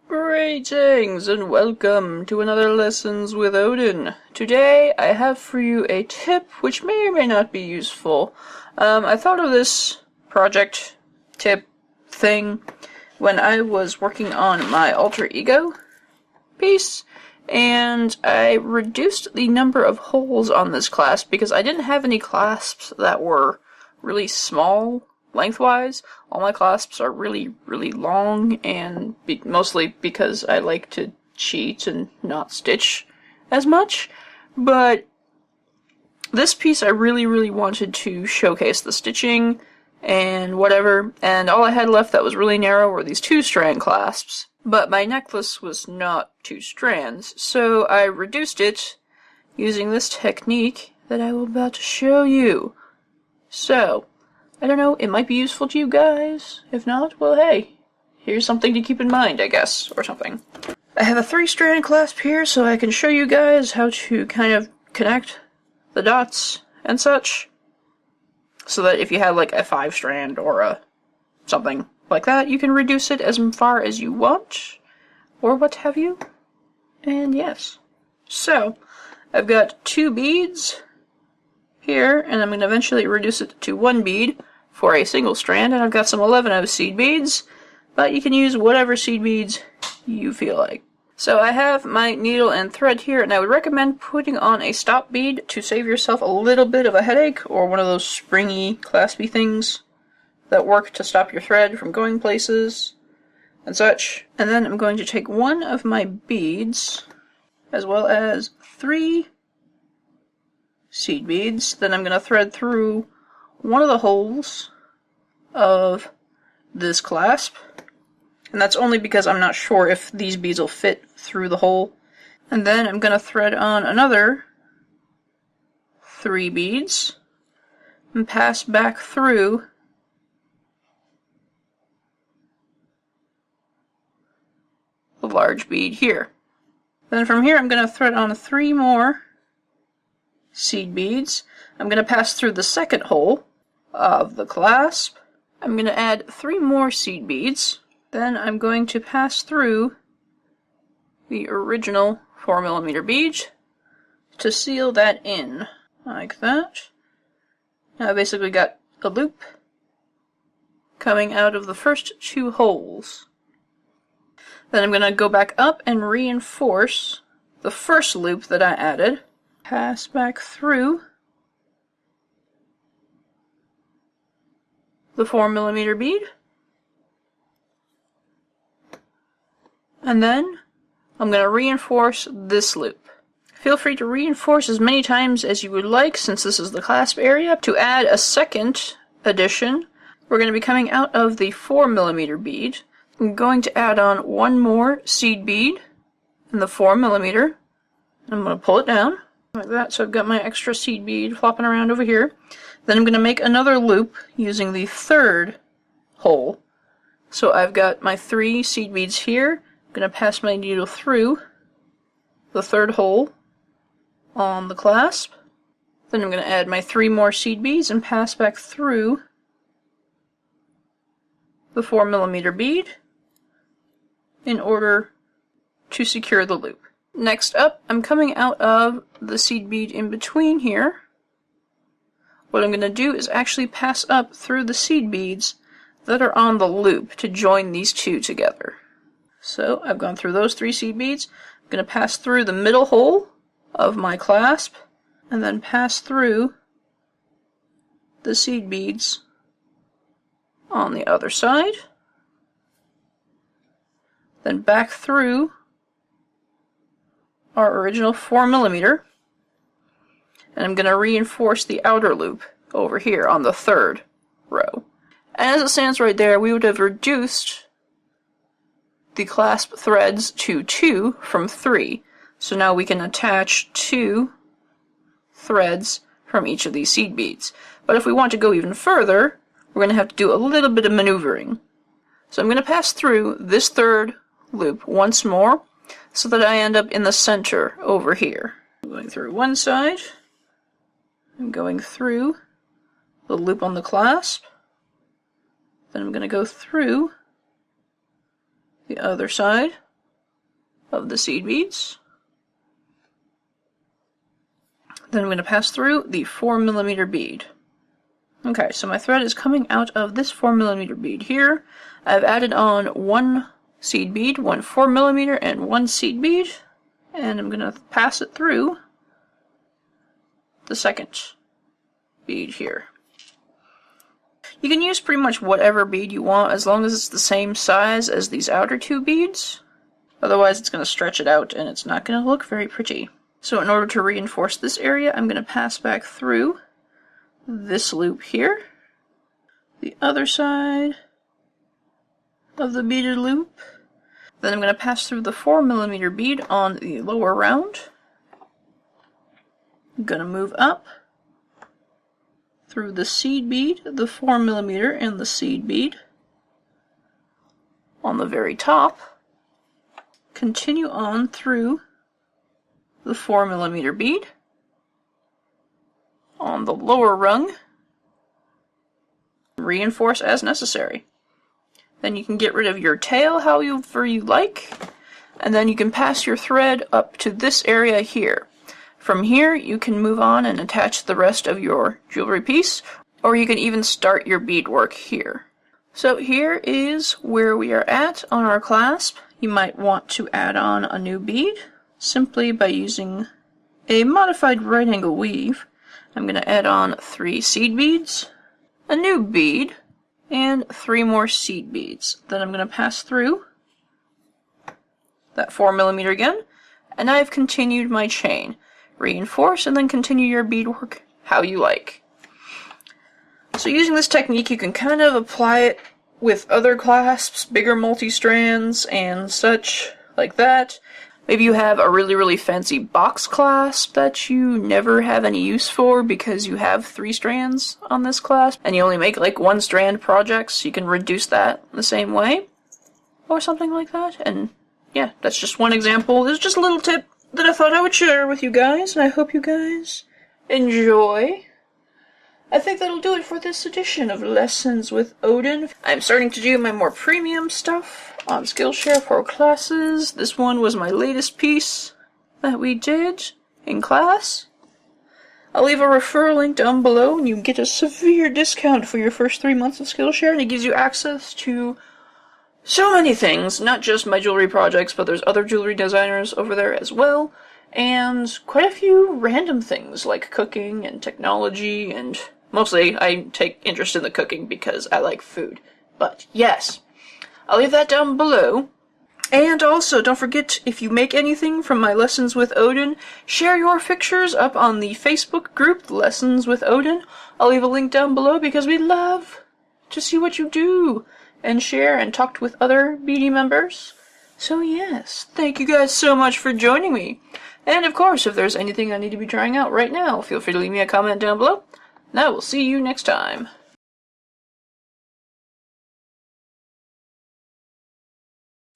Greetings and welcome to another Lessons with Odin. Today I have for you a tip which may or may not be useful. I thought of this project tip thing when I was working on my alter ego piece, and I reduced the number of holes on this clasp because I didn't have any clasps that were really small lengthwise. All my clasps are really, really long, and mostly because I like to cheat and not stitch as much. But this piece I really, really wanted to showcase the stitching and whatever, and all I had left that was really narrow were these 2-strand clasps. But my necklace was not 2 strands, so I reduced it using this technique that I will about to show you. So, I don't know, it might be useful to you guys. If not, well hey, here's something to keep in mind, I guess, or something. I have a 3-strand clasp here, so I can show you guys how to kind of connect the dots and such. So that if you have like a 5-strand or a something like that, you can reduce it as far as you want, or what have you. And yes. So, I've got 2 beads here, and I'm going to eventually reduce it to 1 bead for a single strand, and I've got some 11 seed beads, but you can use whatever seed beads you feel like. So I have my needle and thread here, and I would recommend putting on a stop bead to save yourself a little bit of a headache, or one of those springy, claspy things that work to stop your thread from going places and such. And then I'm going to take one of my beads, as well as 3 seed beads. Then I'm going to thread through one of the holes of this clasp, and that's only because I'm not sure if these beads will fit through the hole. And then I'm going to thread on another 3 beads and pass back through the large bead here. Then from here I'm going to thread on 3 more seed beads. I'm going to pass through the second hole of the clasp. I'm going to add 3 more seed beads. Then I'm going to pass through the original 4mm bead to seal that in, like that. Now I basically got a loop coming out of the first 2 holes. Then I'm going to go back up and reinforce the first loop that I added. Pass back through the 4mm bead, and then I'm going to reinforce this loop. Feel free to reinforce as many times as you would like, since this is the clasp area. To add a second addition, we're going to be coming out of the 4mm bead. I'm going to add on 1 more seed bead in the 4mm. I'm going to pull it down like that, so I've got my extra seed bead flopping around over here. Then I'm going to make another loop using the 3rd hole. So I've got my 3 seed beads here. I'm going to pass my needle through the 3rd hole on the clasp. Then I'm going to add my 3 more seed beads and pass back through the 4mm bead in order to secure the loop. Next up, I'm coming out of the seed bead in between here. What I'm going to do is actually pass up through the seed beads that are on the loop to join these 2 together. So I've gone through those 3 seed beads. I'm going to pass through the middle hole of my clasp, and then pass through the seed beads on the other side. Then back through our original 4mm. And I'm going to reinforce the outer loop over here on the 3rd row. And as it stands right there, we would have reduced the clasp threads to 2 from 3. So now we can attach 2 threads from each of these seed beads. But if we want to go even further, we're going to have to do a little bit of maneuvering. So I'm going to pass through this 3rd loop once more, so that I end up in the center over here. I'm going through one side, I'm going through the loop on the clasp, then I'm going to go through the other side of the seed beads. Then I'm going to pass through the 4mm bead. Okay, so my thread is coming out of this 4mm bead here. I've added on one seed bead, one 4mm, and one seed bead, and I'm going to pass it through the second bead here. You can use pretty much whatever bead you want as long as it's the same size as these outer two beads. Otherwise it's going to stretch it out and it's not going to look very pretty. So in order to reinforce this area, I'm going to pass back through this loop here, the other side of the beaded loop. Then I'm going to pass through the 4mm bead on the lower round. I'm going to move up through the seed bead, the 4mm, and the seed bead on the very top. Continue on through the 4mm bead on the lower rung. Reinforce as necessary. Then you can get rid of your tail however you like, and then you can pass your thread up to this area here. From here you can move on and attach the rest of your jewelry piece, or you can even start your beadwork here. So here is where we are at on our clasp. You might want to add on a new bead simply by using a modified right angle weave. I'm going to add on 3 seed beads, a new bead, and 3 more seed beads. Then I'm going to pass through that 4mm again, and I've continued my chain. Reinforce and then continue your beadwork how you like. So using this technique you can kind of apply it with other clasps, bigger multi-strands and such like that. Maybe you have a really fancy box clasp that you never have any use for because you have 3 strands on this clasp and you only make like 1 strand projects. You can reduce that the same way or something like that. And yeah, that's just one example. There's just a little tip that I thought I would share with you guys, and I hope you guys enjoy. I think that'll do it for this edition of Lessons with Odin. I'm starting to do my more premium stuff on Skillshare for classes. This one was my latest piece that we did in class. I'll leave a referral link down below, and you can get a severe discount for your first 3 months of Skillshare, and it gives you access to so many things, not just my jewelry projects, but there's other jewelry designers over there as well, and quite a few random things like cooking and technology, and mostly I take interest in the cooking because I like food. But yes, I'll leave that down below. And also, don't forget, if you make anything from my Lessons with Odin, share your pictures up on the Facebook group, Lessons with Odin. I'll leave a link down below because we love to see what you do and share and talk with other BD members. So yes, thank you guys so much for joining me. And of course, if there's anything I need to be trying out right now, feel free to leave me a comment down below. And I will see you next time.